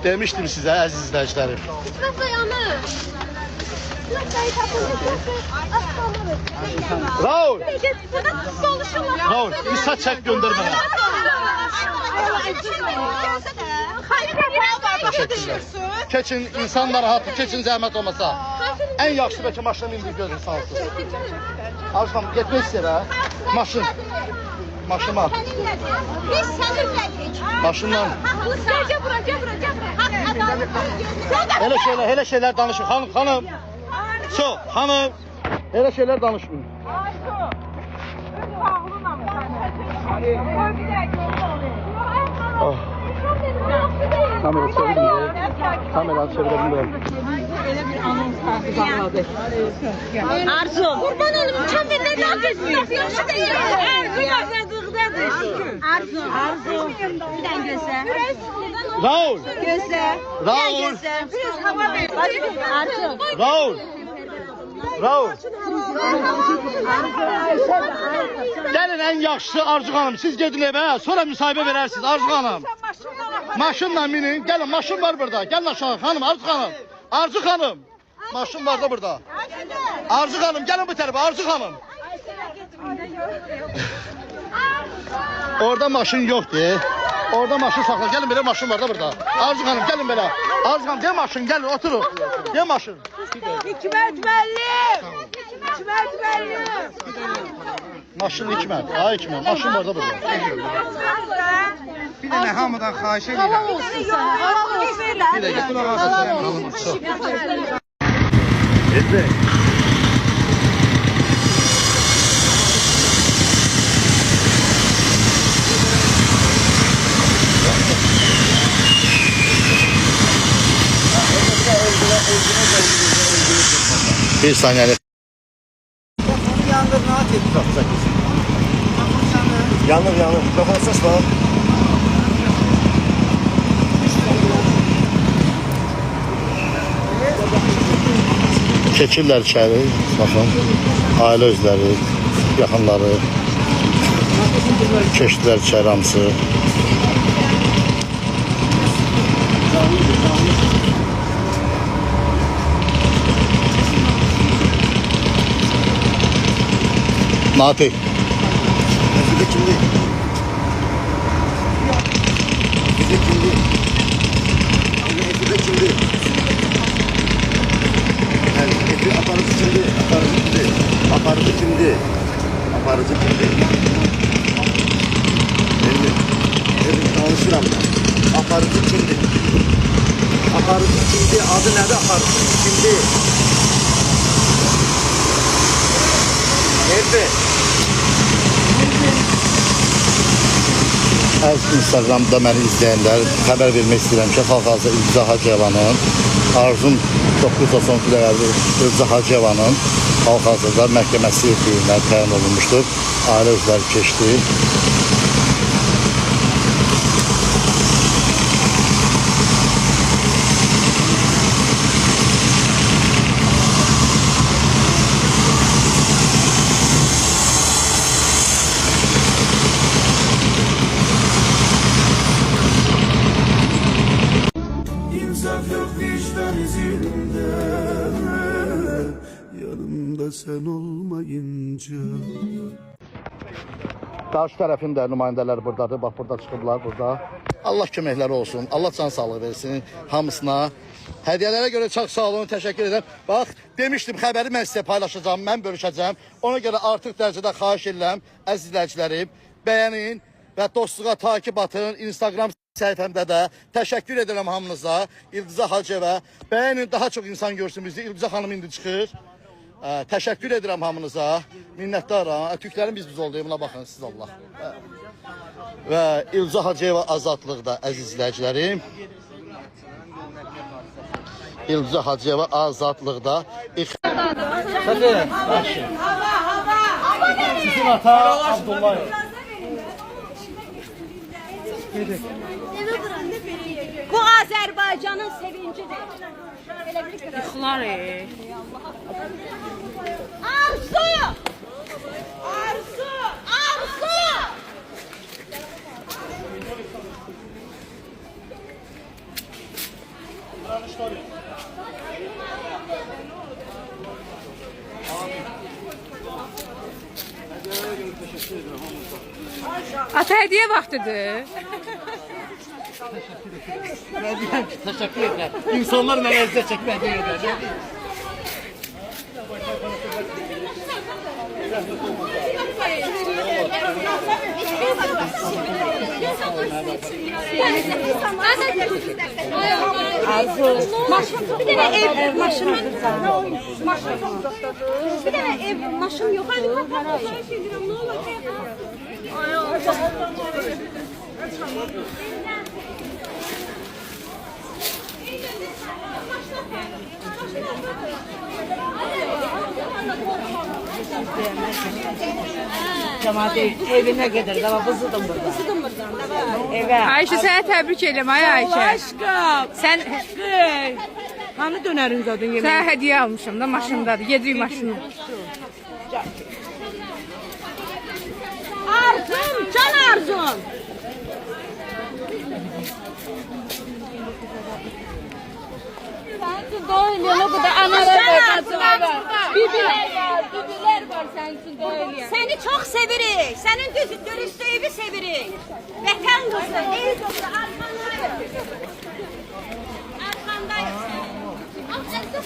Demiştim size əziz izləyicilərim. Raul! Raul, bir saç çək göndər mənə. Teşekkürler. Keçin, insanlar rahatlı, keçin zəhmət olmasa. En yaxşı bəlkə maşına mindir gözün sağ olsun. Arzu xanım, getmək istəyir ha? Maşın. Maşına. Biz sənirlədik. Maşından. Gel bura. Hele şeyler danışın. Hanım. Çok, hanım. Hele şeyler danışmayın. Oh. Kamera çevirin. Kamera çevirin. Öyle bir anons bağladı. Arzu. Kurban olum. Uçan bir ne yapıyorsun? Yaxşı değil. Arzu başladıqdadır. Arzu. Bir tane göster. Raul. Göster. Raul. Biraz hava ver. Arzu. Raul. Gelin en yaxşısı Arzu Hanım. Siz gidin eve. Sonra müsahibə verərsiniz Arzu Hanım. Maşınla minin. Gelin maşın var burada. Gelin aşağı hanım Arzu Hanım. Arzu Hanım. Maşın var da burada. Arzu Hanım gelin bu tarafa Arzu Hanım. Orada maşın yoktu. Orada maşın sakla. Gelin böyle maşın var da burada. Arzu Hanım gelin böyle. Arzu Hanım gel maşın gelin oturun. Gel maşın. Hikmet müəllim. Maşın Hikmet. Ha Hikmet. Maşın var da burada. Bir de hamıdan xahiş edirəm. Bir de gel. Bir saniye. Yandır, rahat et. Yanır. Kapatsız var. Keçirlər içəri, baxın, ailə özləri, yaxınları, keçdilər içəri hamısı. Natik. Bize kimdi? Yani eti aparıcı kimdi? Aparıcı kimdi? Benim tanışıram ben. Aparıcı kimdi? Adı nerede aparıcı? Kimdi? Nerede? Əziz Instagramda məni izləyənlər, xəbər vermək istəyirəm ki, Xalq Arzu İlca Hacıyevanın, Arzum 992 dəyərli İlca Hacıyevanın Xalq Arzu'da məhkəməsi yürüyündən təyin olunmuşdur. Ailə özləri keçdi. Yanımda sen olmayınca. Qarşı tərəfin də nümayəndələri buradadır. Bax, burada çıxıblar, burada. Allah köməkləri olsun. Allah can sağlığı versin hamısına. Hədiyyələrə görə çox sağ olun, təşəkkür edirəm. Bax, demişdim, xəbəri mən sizə paylaşacağım, mən bölüşəcəm. Ona görə artıq dərəcədə xahiş edirəm, əziz izləyicilərim, bəyənin və dostluğa takib atın. Instagram səhifəmdə də təşəkkür edirəm hamınıza. İldiza Hacıyeva. Bəyənin, daha çox insan görsün bizi. İldiza xanım indi çıxır. Təşəkkür edirəm hamınıza. Minnətdaram. Türklərin biz oldu. Buna baxın siz Allah. Və İldiza Hacıyeva azadlıqda əziz izləyicilərim. İldiza Hacıyeva azadlıqda. Sizin ata Abdullah. Bu Azərbaycanın sevincidir. Yıxılar. Arzu! Ata hediye vaxtıdır. Ben diyeyim ki teşekkür ederim. İnsanlar bana eziyet çekmeye değiller. Maşın, bir tane ev, maşın. Bir tane ev, maşın yok. Hadi kapat. Ne olacak? Cemaat evine gelir. Dava bızıdım burada. Eve. Ayşe sənə təbrik edirəm ay Ayşe. Aşkım. Sən Hani dönerin zaten yemeği? sənə hədiyyə almışam da maşındadır. Gedirik maşını. Arzum, can arzum. Doymuyor o kadar analar var, bibiler var sənin üçün doymuyor. Seni çok sevirik. Senin dürüstlüğünü sevirik. Vətən qızı, ey qızı, arkandayız. Arkandayız senin.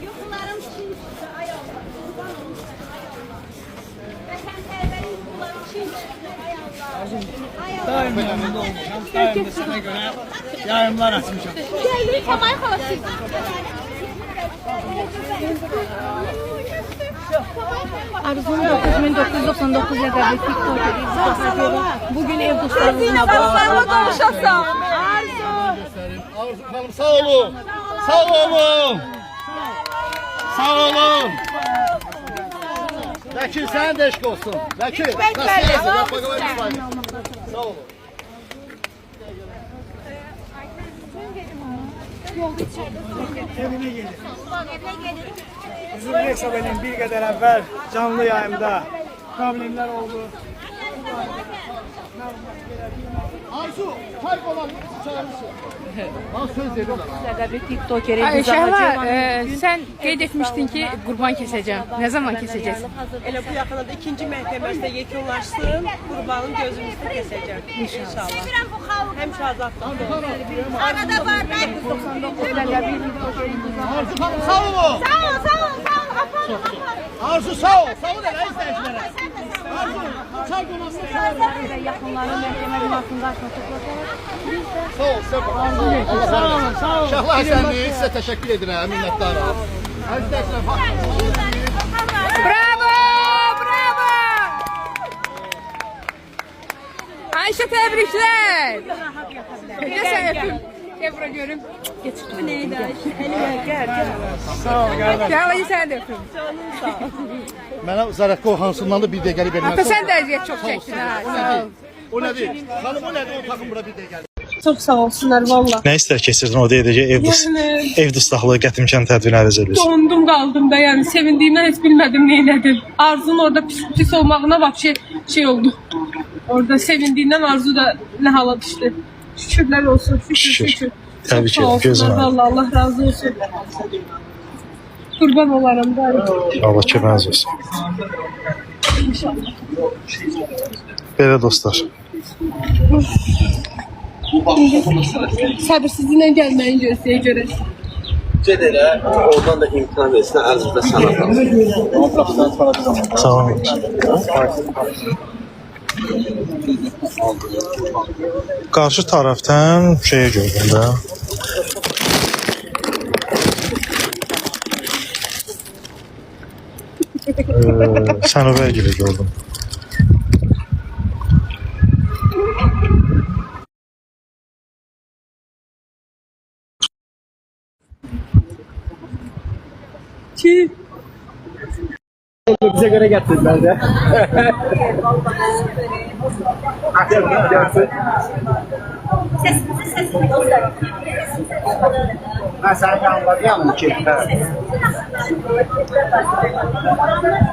Yuxularım çin çıxdı, ay Allah. Vətənpərvər yuxularım çin çıxdı, ay Allah. Daim yanında olmuşam. Daim de sana göre yayımlar açmışam. Gəldik, Kamay xala siz. Arzum 9999 ləqəbli TikTok. Bugün ev dostlarımızla Sarılarla konuşasam. Arzu Hanım sağ olun. Sağ olun. Sağ olun. Vəkil sənin də eşq olsun. Vəkil. Sağ olun. Evine gelir. Bizim Reksabe'nin bir kadar evvel canlı yayımda problemler oldu. Arzu, kaybolan çağırışı. Bana söz verirler. Ləqəbli tiktokeri Ayşe sen qeyd etmiştin ki qurban keseceğim. Ne zaman keseceksin? Elə bu yaxınada ikinci məhkəməsində yekunlaşsın, qurbanın gözümüzü kəsəcək. İnşallah. Sevirəm bu xalqı. Həmişə azadlıqda olsun. Arada var, nə? Arzu Hanım sağ olun. Sağ ol, sağ ol, sağ ol. Aparın, aparın. Arzu sağ ol. Sağ ol elə izləyicilere. Arzu, çay kolasını çağırın. Yaxınların məhkəmə binasında açmasıqlar. Sağ ol, sağ ol. Sağ olun, sağ olun. Şahlı Həsənli, sizə təşəkkür edirəm, minnətdarım. Əzizləşlər, Bravo! Bravo! Ayşe tebrikler. Gel sen öpüm. Gel buraya görüm. Bu neydi Ayşe? Gəl. Sağ ol kardeş. Gel hadi sen de öpüm. Mənə Zərəqqə o hansından da bir dəqiqəli vermək. Hatta sen de əziyyət çok çektin ha. Sağ ol. O nədir? Xanım, o nədir? O takım bura bir dəqiqəli. Çox sağ olsunlar valla. Nə istər keçirdin o deyəcək ev dustaqlığı qətimkan tədbirini əvəz edirsən. Dondum qaldım da yəni sevindiğimden heç bilmədim neylədim. Arzun orada pis olmağına vəbşi şey oldu. Orada sevindiğinden Arzu da ne hala düştü. Şükürler olsun. Şükür. Təbii ki, Sağ olsunlar, gözün aydın. vallahi Allah razı olsun. Kurban olarım da. Allah köməyiniz olsun. Belə dostlar. Sabırsızlığına gelmeyin göstəyə görə. Cedele oradan da imkan versin Ərzurda sanat. Sağ olun. Qarşı tərəfdən şeyə gördüm də. Sənovə gibi gördüm. Ki Bize göre getirdiler de. Gelsin. Sesimizi Ben səni anladım ki.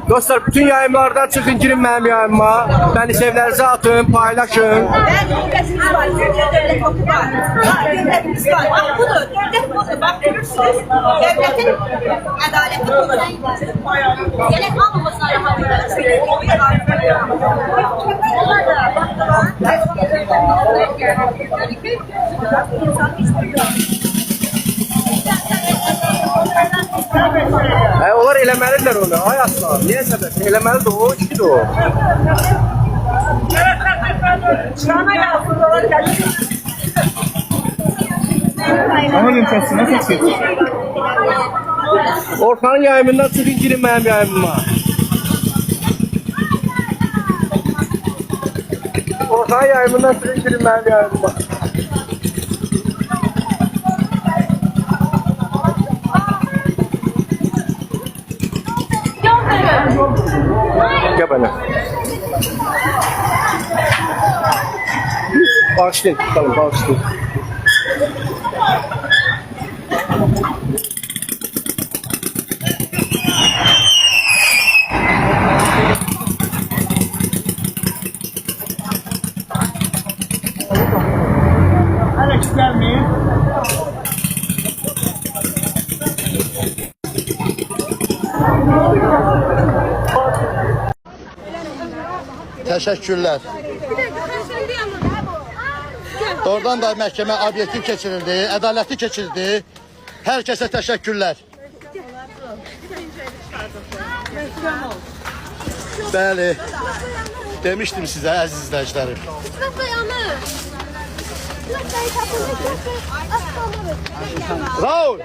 Dostlar, bütün yayımlardan çıxın, girin mənim yayımıma. Beni sevlərinizi atın, paylaşın. Dövlətimiz var, dövlət oku var. Dövlətimiz var. Bax budur, dövlət budur. Bax görürsünüz, dövlətin ədaləti budur. Gələk hamımız narahat Onlar eləməlidirlər onu, ay aslan. Niyə səbəb? Eləməlidir o, işidir o. Orxanın yayımından çıxın, girin mənim yayımıma. Orxanın yayımından çıxın, girin mənim yayımıma. Gel bana. Bağışlayın, tutalım, bağışlayın. Alex gelmeyin. Teşekkürler. Oradan da məhkəmə obyektiv keçirildi, ədalətli keçirildi. Hər kəsə təşəkkürlər. Bəli, demişdim sizə əziz izləyicilərim. Raul!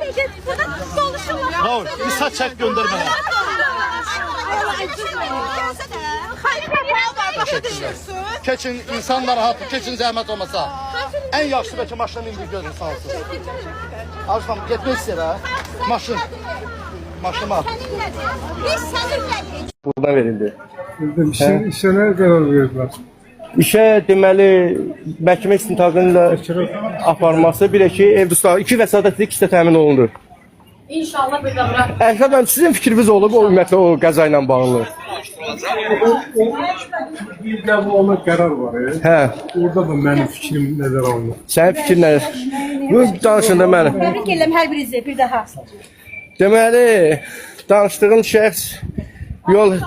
Raul, bir saç çək göndər mənə. Keçin, insanlar rahatı, keçin zəhmət olmasa. Ən yaxşı bəlkə maşına mindir gözün sağ olsun. Arşam, getmək istəyir ha? Maşın. Maşıma. Buradan verildi. İşe ne karar verdiler? İşə deməli məhkəmə istintaqının da aparması bir ki ev dostları 2 vəsadətlik ikisi də təmin olundu. İnşallah bir də bura. Əslində sizin fikriniz olub o ümumiyyətlə o qəza ilə bağlı? Bir de bu ona karar var ya. Hə. Orada da benim fikrim nəzərə alınır. Sənin fikrin nədir? Bu danışında mənim. Təbrik edirəm hər birinizi bir daha. Deməli danışdığım şəxs yol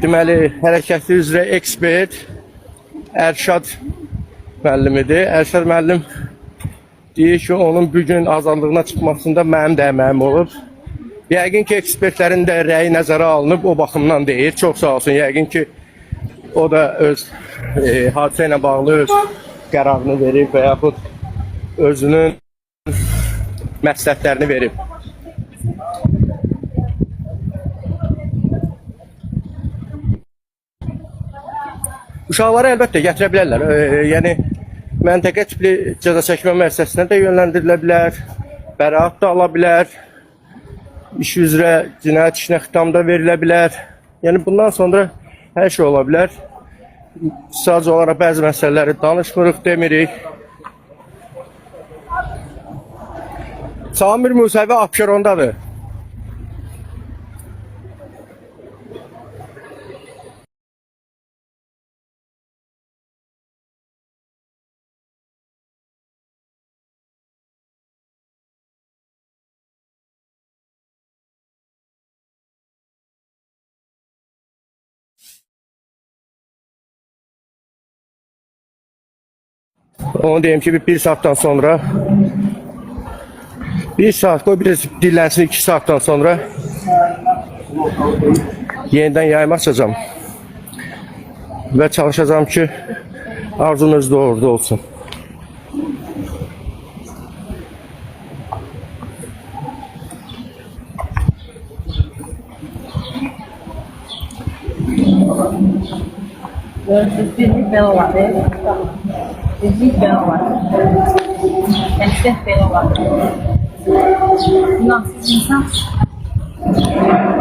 deməli hərəkəti üzrə ekspert Ərşad müəllimidir. Ərşad müəllim deyir ki, onun bugün azadlığına çıxmasında mənim də əməyim olub. Yəqin ki, ekspertlərin də rəyi nəzərə alınıb, o baxımdan deyir. Çox sağ olsun. Yəqin ki, o da öz hadisə ilə bağlı öz qərarını verib və yaxud özünün məsləhətlərini verib. Uşaqları əlbəttə gətirə bilərlər. Yəni məntəqə tipli cəza çəkmə müəssisəsinə də yönləndirilə bilər, bəraət də ala bilər, iş üzrə cinayət işinə xitam da verilə bilər. Yəni bundan sonra hər şey ola bilər. Sadəcə olaraq bəzi məsələləri danışmırıq, demirik. Samir Musəvi Abşerondadır. Onu deyim ki bir saattan sonra 1 saat koy bir de dinlensin 2 saattan sonra yeniden yayım açacağım ve çalışacağım ki arzunuz doğruda olsun.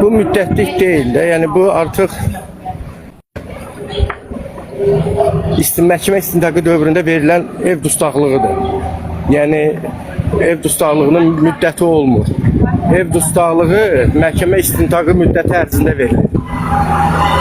Bu müddetlik değil de yani bu artık məhkəmə istintaqı dövründə verilən ev dustaqlığıdır. Yəni ev dustaqlığının müddəti olmur. Ev dustaqlığı məhkəmə istintaqı müddəti ərzində verilir.